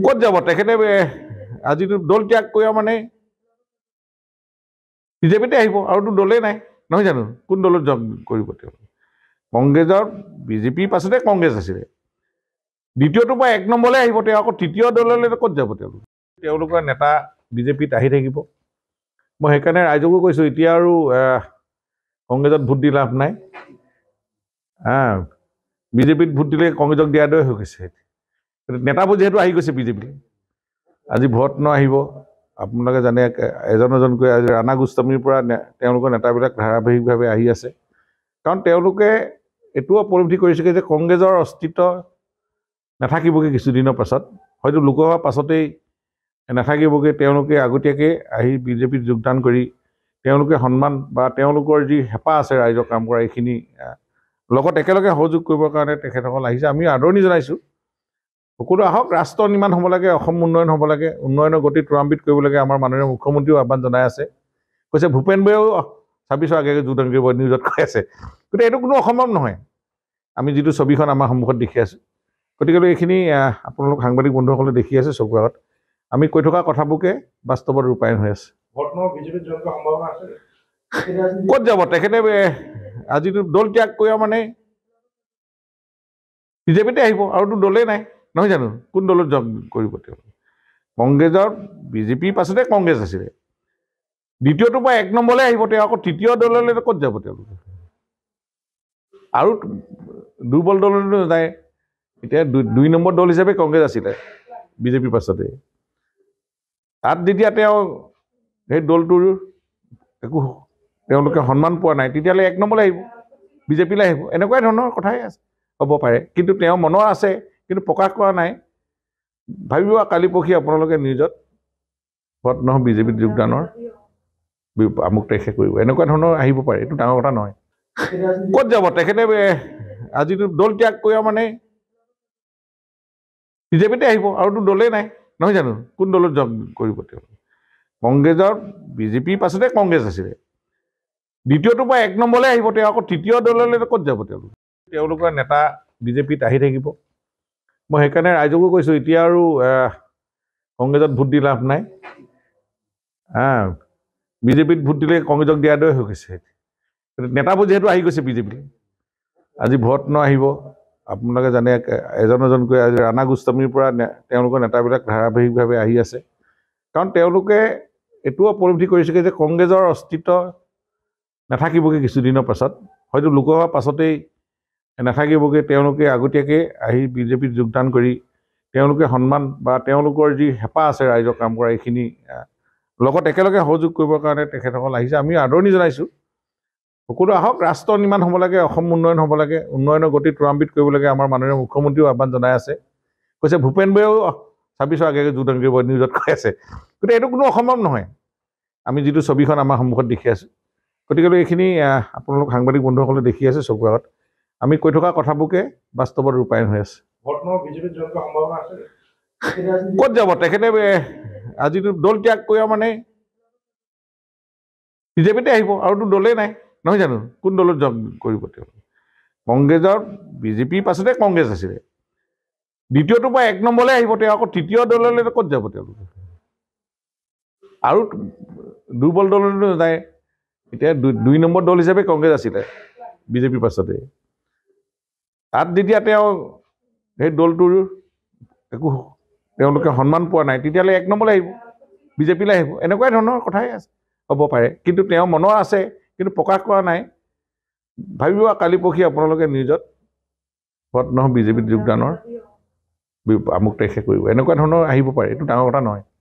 ক'ত যাব তেখেতে আজি দল ত্যাগ কৰা মানে বিজেপিতে আহিব আৰুতো দলেই নাই নহয় জানো কোন দলত জব কৰিব তেওঁলোক কংগ্ৰেছৰ বিজেপিৰ পাছতে কংগ্ৰেছ আছিলে দ্বিতীয়টো বা এক নম্বৰলৈ আহিব তেওঁ আকৌ তৃতীয় দললৈ ক'ত যাব তেওঁলোকৰ নেতা বিজেপিত আহি থাকিব মই সেইকাৰণে ৰাইজকো কৈছোঁ এতিয়া আৰু কংগ্ৰেছত ভোট দি লাভ নাই বিজেপিত ভোট দিলে কংগ্ৰেছক দিয়াৰ দৰে হৈ গৈছে নেতাবোৰ যিহেতু আহি গৈছে বিজেপিলৈ আজি ভোট ন আহিব আপোনালোকে জানে এজন এজনকৈ আজি ৰাণা গোস্বামীৰ পৰা তেওঁলোকৰ নেতাবিলাক ধাৰাবাহিকভাৱে আহি আছে কাৰণ তেওঁলোকে এইটোও উপলব্ধি কৰিছেগৈ যে কংগ্ৰেছৰ অস্তিত্ব নাথাকিবগৈ কিছুদিনৰ পাছত হয়তো লোকসভাৰ পাছতেই নাথাকিবগৈ তেওঁলোকে আগতীয়াকৈ আহি বিজেপিত যোগদান কৰি তেওঁলোকে সন্মান বা তেওঁলোকৰ যি হেঁপাহ আছে ৰাইজৰ কাম কৰা এইখিনি লগত একেলগে সহযোগ কৰিবৰ কাৰণে তেখেতসকল আহিছে আমি আদৰণি জনাইছোঁ সকলো আহক ৰাষ্ট্ৰ নিৰ্মাণ হ'ব লাগে অসম উন্নয়ন হ'ব লাগে উন্নয়নৰ গতি ত্বৰান্বিত কৰিব লাগে আমাৰ মাননীয় মুখ্যমন্ত্ৰীও আহ্বান জনাই আছে কৈছে ভূপেন বৰাও 26 আগে যোগদান কৰিব নিউজত কৈ আছে গতিকে এইটো কোনো অসম্ভৱ নহয় আমি যিটো ছবিখন আমাৰ সন্মুখত দেখি আছোঁ গতিকে এইখিনি আপোনালোক সাংবাদিক বন্ধুসকলে দেখি আছে চকুৰ আগত আমি কৈ থকা কথাবোৰকে বাস্তৱত ৰূপায়ণ হৈ আছে ক'ত যাব তেখেতে আজি দল ত্যাগ কৰা মানে বিজেপিতে আহিব আৰুতো দলেই নাই নহয় জানো কোন দলত জব কৰিব তেওঁলোক কংগ্ৰেছৰ বিজেপিৰ পাছতে কংগ্ৰেছ আছিলে দ্বিতীয়টো বা এক নম্বৰলৈ আহিব তেওঁ আকৌ তৃতীয় দললৈ ক'ত যাব তেওঁলোকে আৰু দুৰ্বল দললৈ নাযায় এতিয়া 2 নম্বৰ দল হিচাপে কংগ্ৰেছ আছিলে বিজেপিৰ পাছতে তাত যেতিয়া তেওঁ সেই দলটোৰ একো তেওঁলোকে সন্মান পোৱা নাই তেতিয়াহ'লে 1 নম্বৰলৈ আহিব বিজেপিলৈ আহিব এনেকুৱা ধৰণৰ কথাই আছে হ'ব পাৰে কিন্তু তেওঁ মনৰ আছে কিন্তু প্ৰকাশ কৰা নাই ভাবিব কালি পৰহি আপোনালোকে নিউজত ভোট নহয় বিজেপিত যোগদানৰ আমুক তাৰিখে কৰিব এনেকুৱা ধৰণৰ আহিব পাৰে এইটো ডাঙৰ কথা নহয় ক'ত যাব তেখেতে আজি দল ত্যাগ কৰা মানে বিজেপিতে আহিব আৰুতো দলেই নাই নহয় জানো কোন দলত জব কৰিব তেওঁলোক কংগ্ৰেছৰ বিজেপিৰ পাছতে কংগ্ৰেছ আছিলে দ্বিতীয়টো বা এক নম্বৰলৈ আহিব তেওঁ আকৌ তৃতীয় দললৈ ক'ত যাব তেওঁলোকৰ নেতা বিজেপিত আহি থাকিব মই সেইকাৰণে ৰাইজকো কৈছোঁ এতিয়া আৰু কংগ্ৰেছত ভোট দি লাভ নাই বিজেপিত ভোট দিলে কংগ্ৰেছক দিয়াৰ দৰে হৈ গৈছে নেতাবোৰ যিহেতু আহি গৈছে বিজেপিলৈ আজি ভোট ন আহিব আপোনালোকে জানে এজন এজনকৈ আজি ৰাণা গোস্বামীৰ পৰা তেওঁলোকৰ নেতাবিলাক ধাৰাবাহিকভাৱে আহি আছে কাৰণ তেওঁলোকে এইটোও উপলব্ধি কৰিছেগৈ যে কংগ্ৰেছৰ অস্তিত্ব নাথাকিবগৈ কিছুদিনৰ পাছত হয়তো লোকসভাৰ পাছতেই নাথাকিবগৈ তেওঁলোকে আগতীয়াকৈ আহি বিজেপিত যোগদান কৰি তেওঁলোকে সন্মান বা তেওঁলোকৰ যি হেঁপাহ আছে ৰাইজৰ কাম কৰা এইখিনি লগত একেলগে সহযোগ কৰিবৰ কাৰণে তেখেতসকল আহিছে আমি আদৰণি জনাইছোঁ সকলো আহক ৰাষ্ট্ৰ নিৰ্মাণ হ'ব লাগে অসম উন্নয়ন হ'ব লাগে উন্নয়নৰ গতি ত্বৰান্বিত কৰিব লাগে আমাৰ মাননীয় মুখ্যমন্ত্ৰীও আহ্বান জনাই আছে কৈছে ভূপেন বৰাও 26 আগে যোগদান কৰিব নিউজত কৈ আছে গতিকে এইটো কোনো অসম্ভৱ নহয় আমি যিটো ছবিখন আমাৰ সন্মুখত দেখি আছোঁ গতিকে এইখিনি আপোনালোক সাংবাদিক বন্ধুসকলে দেখি আছে চকুৰ আগত আমি কৈ থকা কথাবোৰকে বাস্তৱত ৰূপায়ণ হৈ আছে ক'ত যাব তেখেতে আজি দল ত্যাগ কৰা মানে বিজেপিতে আহিব আৰুতো দলেই নাই নহয় জানো কোন দলত জব কৰিব তেওঁলোক কংগ্ৰেছৰ বিজেপিৰ পাছতে কংগ্ৰেছ আছিলে দ্বিতীয়টো বা এক নম্বৰলৈ আহিব তেওঁ আকৌ তৃতীয় দললৈ ক'ত যাব তেওঁলোকে আৰু দুৰ্বল দললৈ নাযায় এতিয়া 2 নম্বৰ দল হিচাপে কংগ্ৰেছ আছিলে বিজেপিৰ পাছতে তাত যেতিয়া তেওঁ সেই দলটোৰ একো তেওঁলোকে সন্মান পোৱা নাই তেতিয়াহ'লে 1 নম্বৰলৈ আহিব বিজেপিলৈ আহিব এনেকুৱা ধৰণৰ কথাই আছে হ'ব পাৰে কিন্তু তেওঁ মনৰ আছে কিন্তু প্ৰকাশ কৰা নাই ভাবিব কালি পৰহি আপোনালোকে নিউজত ভোট নহয় বিজেপিত যোগদানৰ আমুক তাৰিখে কৰিব এনেকুৱা ধৰণৰ আহিব পাৰে এইটো ডাঙৰ কথা নহয়